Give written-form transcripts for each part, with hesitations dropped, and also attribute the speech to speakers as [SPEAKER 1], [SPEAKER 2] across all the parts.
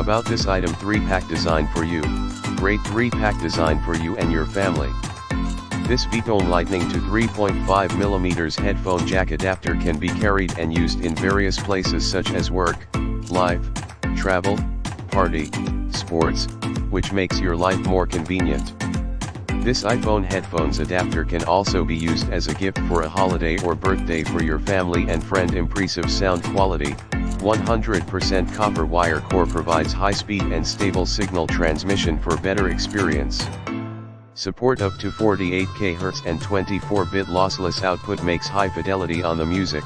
[SPEAKER 1] about this item 3-pack design for you? Great 3-pack design for you and your family. This Veetone Lightning to 3.5mm headphone jack adapter can be carried and used in various places such as work, life, travel, party, sports, which makes your life more convenient. This iPhone headphones adapter can also be used as a gift for a holiday or birthday for your family and friend. Impressive sound quality, 100% copper wire core provides high-speed and stable signal transmission for better experience. Support up to 48 kHz and 24-bit lossless output makes high fidelity on the music.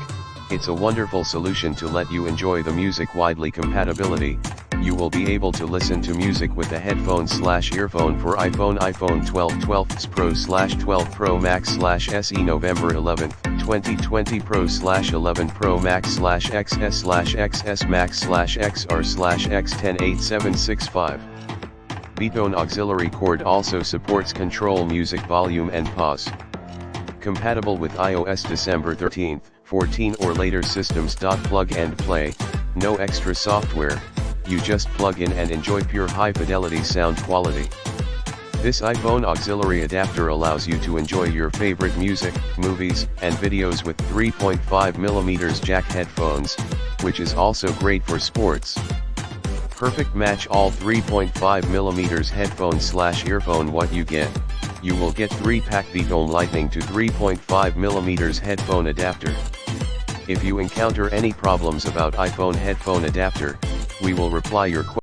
[SPEAKER 1] It's a wonderful solution to let you enjoy the music widely. Compatibility. You will be able to listen to music with the headphone/earphone for iPhone 12 12 Pro /12 Pro Max /SE November 11, 2020 Pro /11 Pro Max /XS/XS Max /XR/X108765. Veetone auxiliary cord also supports control music volume and pause. Compatible with iOS December 13, 14 or later systems. Plug and play, no extra software, you just plug in and enjoy pure high-fidelity sound quality. This iPhone auxiliary adapter allows you to enjoy your favorite music, movies, and videos with 3.5mm jack headphones, which is also great for sports. Perfect match all 3.5mm headphone/earphone. What you get? You will get 3-pack Veetone Lightning to 3.5mm headphone adapter. If you encounter any problems about iPhone headphone adapter, we will reply your questions.